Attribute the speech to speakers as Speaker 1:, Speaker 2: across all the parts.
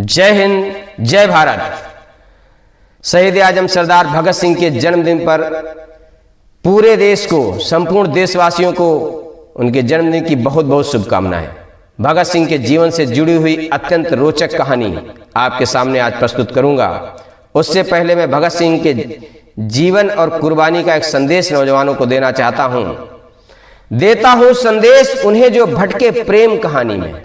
Speaker 1: जय हिंद, जय भारत। शहीद आजम सरदार भगत सिंह के जन्मदिन पर पूरे देश को, संपूर्ण देशवासियों को उनके जन्मदिन की बहुत बहुत शुभकामनाएं। भगत सिंह के जीवन से जुड़ी हुई अत्यंत रोचक कहानी आपके सामने आज प्रस्तुत करूंगा। उससे पहले मैं भगत सिंह के जीवन और कुर्बानी का एक संदेश नौजवानों को देना चाहता हूं। देता हूं संदेश उन्हें जो भटके प्रेम कहानी में,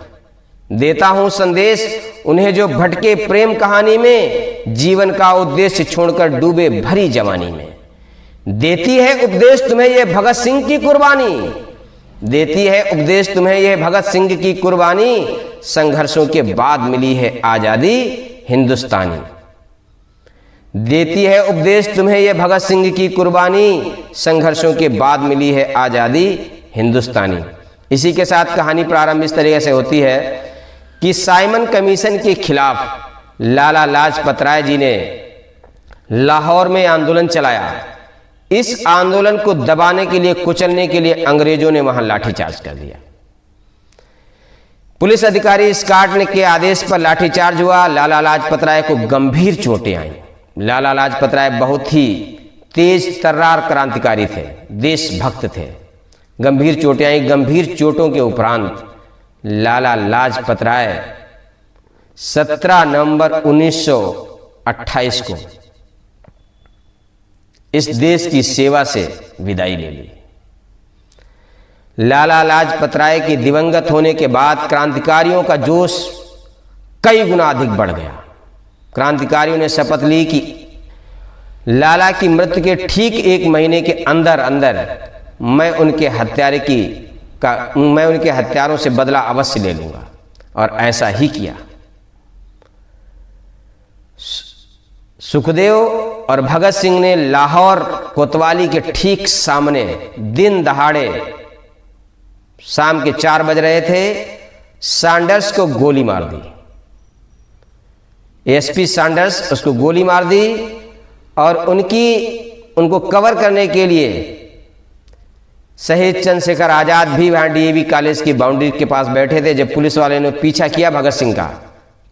Speaker 1: देता हूं संदेश उन्हें जो भटके प्रेम कहानी में, जीवन का उद्देश्य छोड़कर डूबे भरी जवानी में। देती है उपदेश तुम्हें यह भगत सिंह की कुर्बानी, देती है उपदेश तुम्हें यह भगत सिंह की कुर्बानी। संघर्षों के बाद मिली है आजादी हिंदुस्तानी। देती है उपदेश तुम्हें यह भगत सिंह की कुर्बानी, संघर्षों के बाद मिली है आजादी हिंदुस्तानी। इसी के साथ कहानी प्रारंभ इस तरीके से होती है कि साइमन कमीशन के खिलाफ लाला लाजपत राय जी ने लाहौर में आंदोलन चलाया। इस आंदोलन को दबाने के लिए, कुचलने के लिए अंग्रेजों ने वहां लाठीचार्ज कर दिया। पुलिस अधिकारी स्कॉट के आदेश पर लाठीचार्ज हुआ। लाला लाजपत राय को गंभीर चोटें आईं। लाला लाजपत राय बहुत ही तेज तर्रार क्रांतिकारी थे, देशभक्त थे। गंभीर चोटें आईं। गंभीर चोटों के उपरांत लाला लाजपत राय 17 नवंबर 1928 को इस देश की सेवा से विदाई ले ली। लाला लाजपत राय के दिवंगत होने के बाद क्रांतिकारियों का जोश कई गुना अधिक बढ़ गया। क्रांतिकारियों ने शपथ ली कि लाला की मृत्यु के ठीक 1 महीने के अंदर अंदर मैं उनके हत्यारों से बदला अवश्य ले लूंगा, और ऐसा ही किया। सुखदेव और भगत सिंह ने लाहौर कोतवाली के ठीक सामने दिन दहाड़े शाम के 4 बज रहे थे, सैंडर्स को गोली मार दी। एसपी सैंडर्स उसको गोली मार दी, और उनको कवर करने के लिए शहीद चंद्रशेखर आजाद भी वहां डीएवी कॉलेज की बाउंड्री के पास बैठे थे। जब पुलिस वाले ने पीछा किया भगत सिंह का,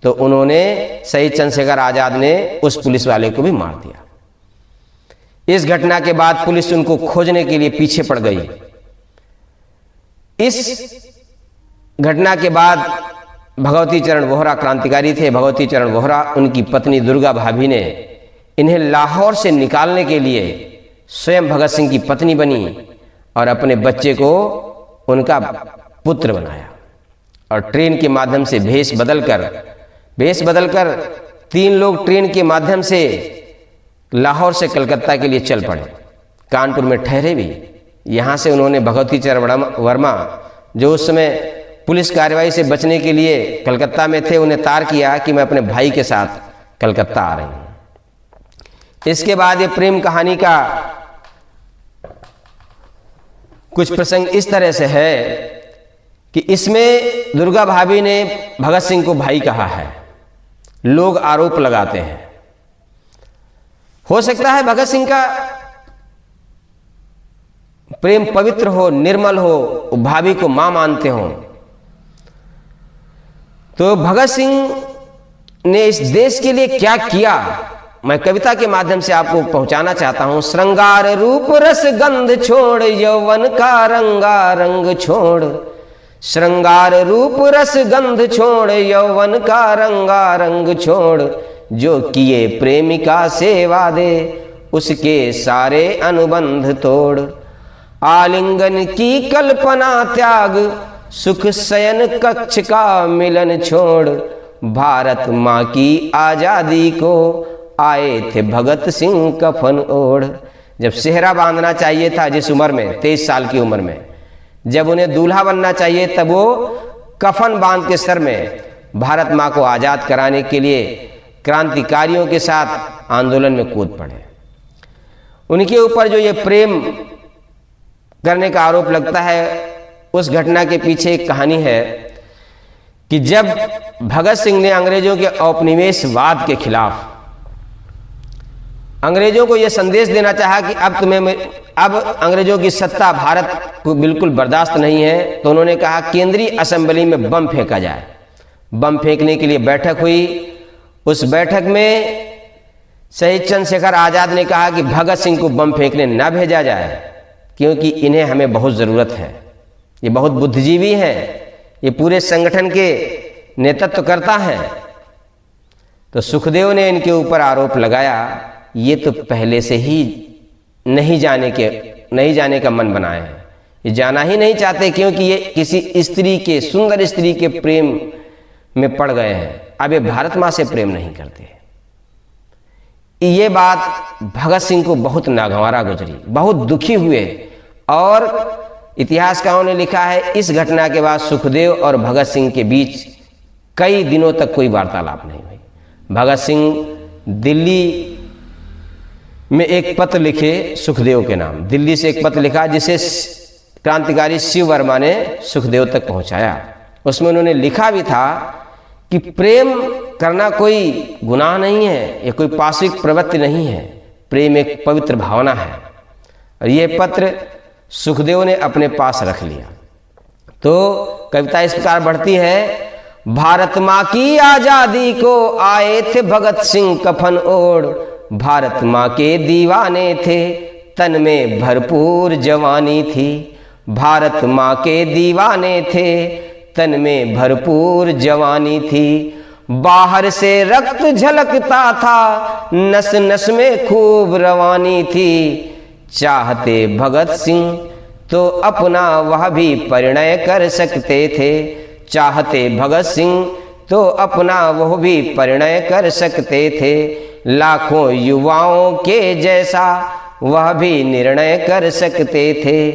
Speaker 1: तो उन्होंने, शहीद चंद्रशेखर आजाद ने उस पुलिस वाले को भी मार दिया। इस घटना के बाद पुलिस उनको खोजने के लिए पीछे पड़ गई। इस घटना के बाद भगवती चरण वोहरा क्रांतिकारी थे। भगवती चरण वोहरा, उनकी पत्नी दुर्गा भाभी ने इन्हें लाहौर से निकालने के लिए स्वयं भगत सिंह की पत्नी बनी और अपने बच्चे को उनका पुत्र बनाया, और ट्रेन के माध्यम से भेष बदलकर 3 लोग ट्रेन के माध्यम से लाहौर से कलकत्ता के लिए चल पड़े। कानपुर में ठहरे भी। यहां से उन्होंने भगवती चरण वर्मा, जो उस समय पुलिस कार्रवाई से बचने के लिए कलकत्ता में थे, उन्हें तार किया कि मैं अपने भाई के साथ कलकत्ता आ रही हूं। इसके बाद ये प्रेम कहानी का कुछ प्रसंग इस तरह से है कि इसमें दुर्गा भाभी ने भगत सिंह को भाई कहा है। लोग आरोप लगाते हैं, हो सकता है भगत सिंह का प्रेम पवित्र हो, निर्मल हो, भाभी को मां मानते हो। तो भगत सिंह ने इस देश के लिए क्या किया, मैं कविता के माध्यम से आपको पहुंचाना चाहता हूं। श्रृंगार रूप रस गंध छोड़, यौवन का रंगा रंग छोड़। श्रृंगार रूप रस गंध छोड़, यौवन का रंगा रंग छोड़। जो किए प्रेमिका से वादे, उसके सारे अनुबंध तोड़। आलिंगन की कल्पना त्याग, सुख शयन कक्ष का मिलन छोड़। भारत माँ की आजादी को आए थे भगत सिंह कफन ओढ़। जब सेहरा बांधना चाहिए था, जिस उम्र में, 23 साल की उम्र में, जब उन्हें दूल्हा बनना चाहिए, तब वो कफन बांध के सर में भारत माँ को आजाद कराने के लिए क्रांतिकारियों के साथ आंदोलन में कूद पड़े। उनके ऊपर जो ये प्रेम करने का आरोप लगता है, उस घटना के पीछे एक कहानी है कि जब भगत सिंह ने अंग्रेजों के औपनिवेशवाद के खिलाफ अंग्रेजों को यह संदेश देना चाहा कि अब अंग्रेजों की सत्ता भारत को बिल्कुल बर्दाश्त नहीं है, तो उन्होंने कहा केंद्रीय असेंबली में बम फेंका जाए। बम फेंकने के लिए बैठक हुई उस बैठक में शहीद चंद्रशेखर आज़ाद ने कहा कि भगत सिंह को बम फेंकने न भेजा जाए, क्योंकि इन्हें हमें बहुत ज़रूरत है। ये बहुत बुद्धिजीवी हैं, ये पूरे संगठन के नेतृत्व करता है। तो सुखदेव ने इनके ऊपर आरोप लगाया, ये तो पहले से ही नहीं जाने का मन बनाए हैं, ये जाना ही नहीं चाहते, क्योंकि ये किसी स्त्री के, सुंदर स्त्री के प्रेम में पड़ गए हैं। अब ये भारत माँ से प्रेम नहीं करते। ये बात भगत सिंह को बहुत नागवारा गुजरी, बहुत दुखी हुए, और इतिहासकारों ने लिखा है इस घटना के बाद सुखदेव और भगत सिंह के बीच कई दिनों तक कोई वार्तालाप नहीं हुई। भगत सिंह दिल्ली में एक पत्र लिखे सुखदेव के नाम, दिल्ली से एक पत्र लिखा जिसे क्रांतिकारी शिव वर्मा ने सुखदेव तक पहुंचाया। उसमें उन्होंने लिखा भी था कि प्रेम करना कोई गुनाह नहीं है, यह कोई पाशिक प्रवृत्ति नहीं है, प्रेम एक पवित्र भावना है। और यह पत्र सुखदेव ने अपने पास रख लिया। तो कविता इस प्रकार बढ़ती है, भारत माँ की आजादी को आए थे भगत सिंह कफन ओढ़, भारत माँ के दीवाने थे तन में भरपूर जवानी थी, भारत माँ के दीवाने थे तन में भरपूर जवानी थी, बाहर से रक्त झलकता था नस नस में खूब रवानी थी, चाहते भगत सिंह तो अपना वह भी परिणय कर सकते थे, चाहते भगत सिंह तो अपना वह भी परिणय कर सकते थे, लाखों युवाओं के जैसा वह भी निर्णय कर सकते थे,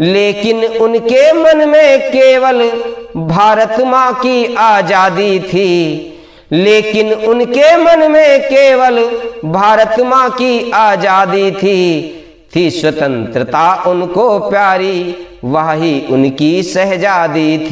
Speaker 1: लेकिन उनके मन में केवल भारत माँ की आजादी थी, लेकिन उनके मन में केवल भारत माँ की आजादी थी स्वतंत्रता उनको प्यारी, वही उनकी शहजादी थी।